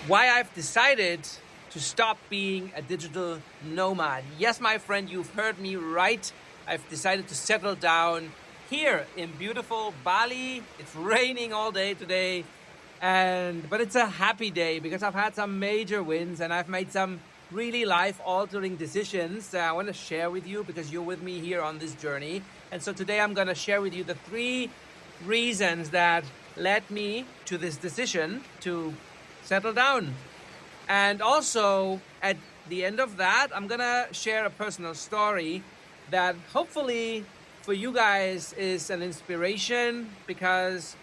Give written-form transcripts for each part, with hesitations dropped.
why I've decided to stop being a digital nomad. Yes, my friend, you've heard me right. I've decided to settle down here in beautiful Bali. It's raining all day today, but it's a happy day because I've had some major wins and I've made some really life-altering decisions that I want to share with you because you're with me here on this journey. And so today I'm going to share with you the 3 reasons that led me to this decision to settle down. And also at the end of that, I'm going to share a personal story that hopefully for you guys is an inspiration, because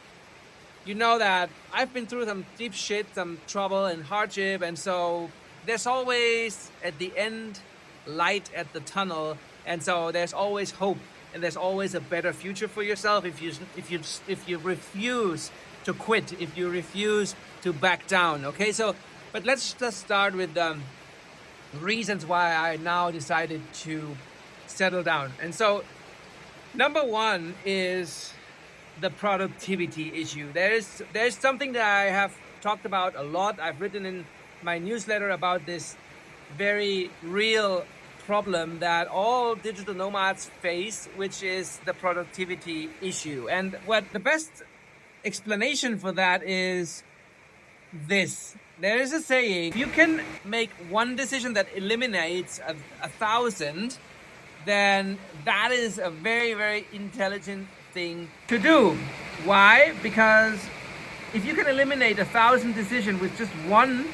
you know that I've been through some deep shit, some trouble and hardship, and so there's always at the end light at the tunnel, and so there's always hope and there's always a better future for yourself if you refuse to quit, if you refuse to back down. Okay, so but let's just start with the reasons why I now decided to settle down. And so number 1 is the productivity issue. There's something that I have talked about a lot. I've written in my newsletter about this very real problem that all digital nomads face, which is the productivity issue. And what the best explanation for that is this. There is a saying: if you can make one decision that eliminates a 1,000, then that is a very, very intelligent thing to do. Why? Because if you can eliminate 1,000 decisions with just one,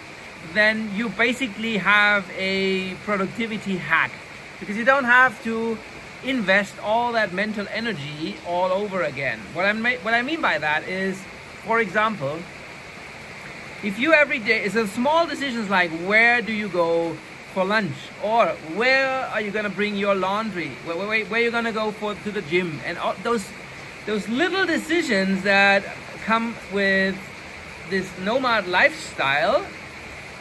then you basically have a productivity hack, because you don't have to invest all that mental energy all over again. What I mean by that is, for example, if you every day, it's a small decisions like where do you go for lunch, or where are you gonna bring your laundry, where you're gonna go to the gym, and all those little decisions that come with this nomad lifestyle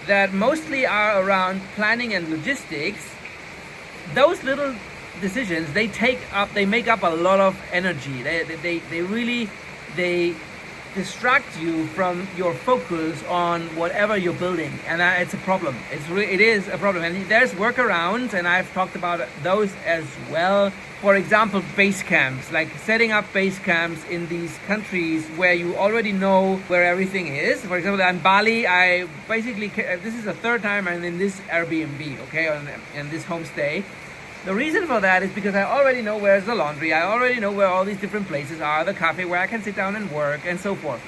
that mostly are around planning and logistics. Those little decisions, they make up a lot of energy. They really distract you from your focus on whatever you're building, and it's a problem. It is a problem, and there's workarounds, and I've talked about those as well. For example, base camps, like setting up base camps in these countries where you already know where everything is. For example, in Bali, I basically, this is the 3rd time I'm in this Airbnb, okay, in this homestay. The reason for that is because I already know where's the laundry, I already know where all these different places are, the cafe where I can sit down and work, and so forth.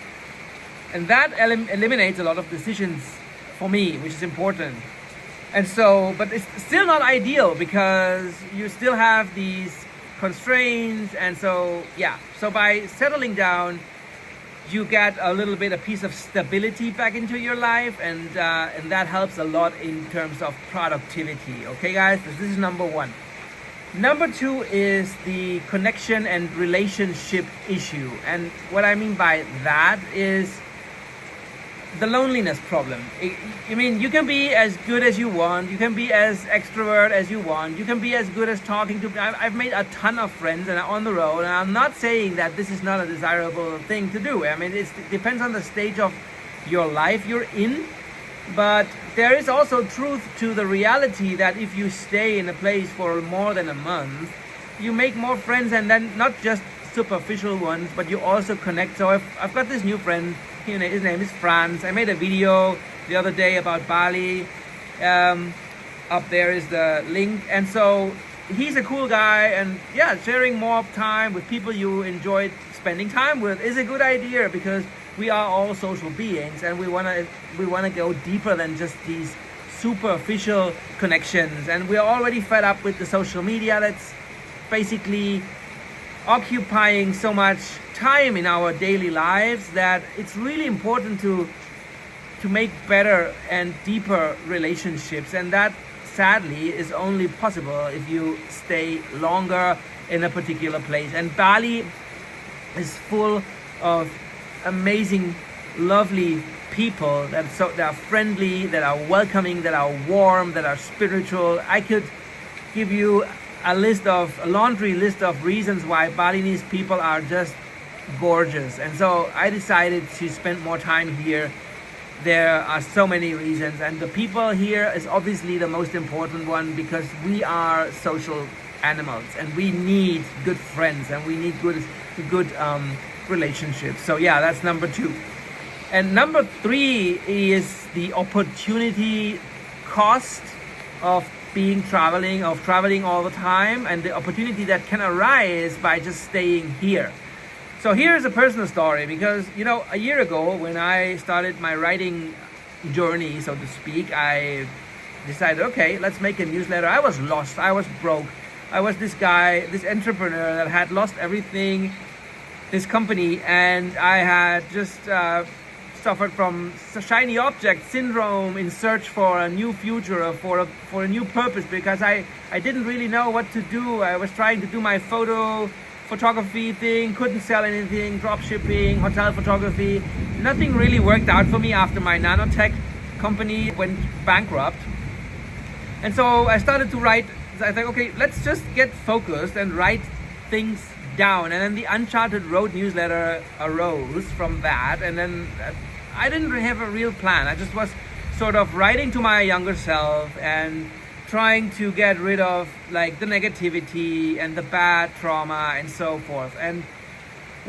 And that eliminates a lot of decisions for me, which is important. And so, but it's still not ideal because you still have these constraints, and so, yeah. So by settling down, you get a little bit, a piece of stability back into your life, and that helps a lot in terms of productivity. Okay, guys, this is number 1. Number 2 is the connection and relationship issue. And what I mean by that is the loneliness problem. I mean, you can be as good as you want, you can be as extrovert as you want, you can be as good as talking to. I've made a ton of friends and on the road, and I'm not saying that this is not a desirable thing to do. I mean, it depends on the stage of your life you're in, but there is also truth to the reality that if you stay in a place for more than a month, you make more friends, and then not just superficial ones, but you also connect. So I've got this new friend. His name is Franz. I made a video the other day about Bali. Up there is the link. And so he's a cool guy, and yeah, sharing more time with people you enjoy spending time with is a good idea, because we are all social beings, and we wanna go deeper than just these superficial connections. And we're already fed up with the social media that's basically occupying so much time in our daily lives, that it's really important to make better and deeper relationships. And that sadly is only possible if you stay longer in a particular place. And Bali is full of amazing, lovely people that are friendly, that are welcoming, that are warm, that are spiritual. I could give you a laundry list of reasons why Balinese people are just gorgeous. And so I decided to spend more time here there are so many reasons, and the people here is obviously the most important one, because we are social animals and we need good friends and we need good relationships. So yeah, that's number 2. And number 3 is the opportunity cost of traveling all the time, and the opportunity that can arise by just staying here. So here's a personal story, because a year ago when I started my writing journey, so to speak, I decided, okay, let's make a newsletter. I was lost, I was broke, I was this guy, this entrepreneur that had lost everything, this company, and I had just suffered from shiny object syndrome in search for a new future, or for a new purpose, because I didn't really know what to do. I was trying to do my photography thing, couldn't sell anything, drop shipping, hotel photography. Nothing really worked out for me after my nanotech company went bankrupt. And so I started to write. I thought, okay, let's just get focused and write things down. And then the Uncharted Road newsletter arose from that. And then I didn't have a real plan. I just was sort of writing to my younger self and trying to get rid of like the negativity and the bad trauma and so forth. And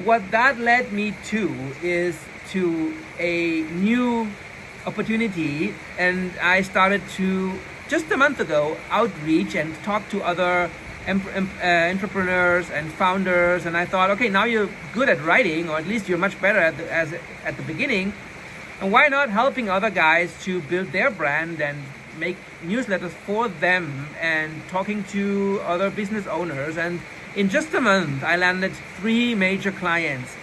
what that led me to is to a new opportunity. And I started to, just a month ago, outreach and talk to other entrepreneurs and founders. And I thought, okay, now you're good at writing, or at least you're much better at the beginning. And why not helping other guys to build their brand and make newsletters for them, and talking to other business owners. And in just a month, I landed 3 major clients.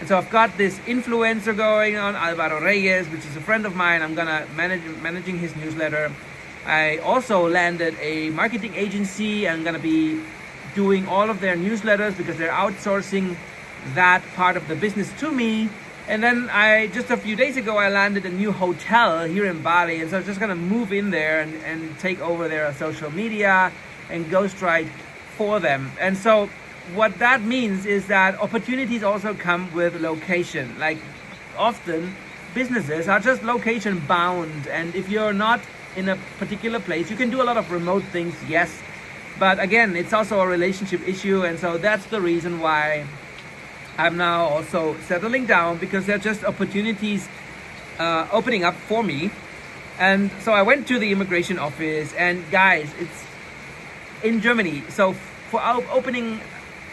And so I've got this influencer going on, Alvaro Reyes, which is a friend of mine. I'm gonna managing his newsletter. I also landed a marketing agency. I'm gonna be doing all of their newsletters because they're outsourcing that part of the business to me. And then just a few days ago, I landed a new hotel here in Bali. And so I'm just gonna move in there and take over their social media and ghostwrite for them. And so what that means is that opportunities also come with location. Like often businesses are just location bound. And if you're not in a particular place, you can do a lot of remote things, yes. But again, it's also a relationship issue. And so that's the reason why I'm now also settling down, because there are just opportunities opening up for me. And so I went to the immigration office, and guys, it's in Germany. So for opening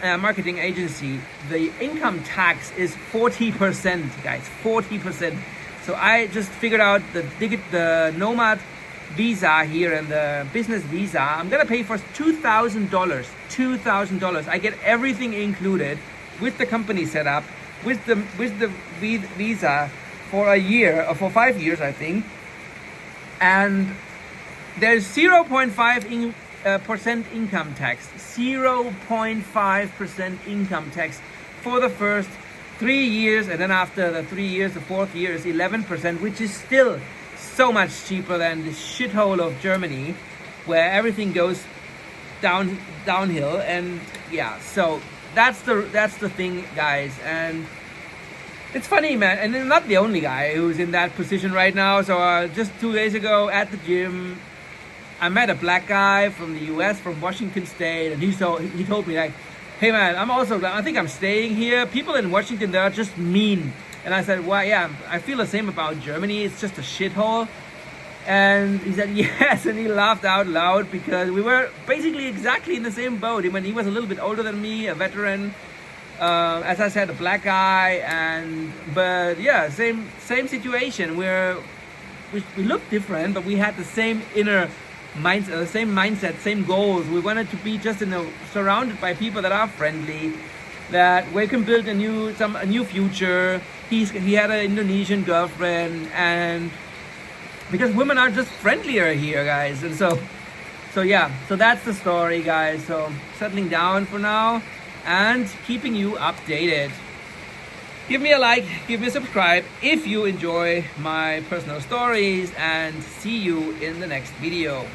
a marketing agency, the income tax is 40%, guys, 40%. So I just figured out the Nomad visa here and the business visa. I'm gonna pay for $2,000. $2,000. I get everything included, with the company set up, with the visa for a year, or for 5 years, I think. And there's 0.5% income tax, 0.5% income tax for the first 3 years. And then after the 3 years, the 4th year is 11%, which is still so much cheaper than the shithole of Germany, where everything goes downhill. And yeah, so that's the thing, guys. And it's funny, man, and I'm not the only guy who's in that position right now. So just 2 days ago at the gym, I met a black guy from the US, from Washington State, and he told me, like, hey man, I think I'm staying here. People in Washington, they're just mean. And I said, well, yeah, I feel the same about Germany. It's just a shithole. And he said, yes, and he laughed out loud, because we were basically exactly in the same boat. When he was a little bit older than me, a veteran, as I said, a black guy, but yeah, same situation. We looked different, but we had the same inner mindset, same mindset, same goals. We wanted to be just surrounded by people that are friendly, that we can build a new future. He had an Indonesian girlfriend, and because women are just friendlier here, guys. And so yeah, so that's the story, guys. So settling down for now and keeping you updated. Give me a like, give me a subscribe if you enjoy my personal stories, and see you in the next video.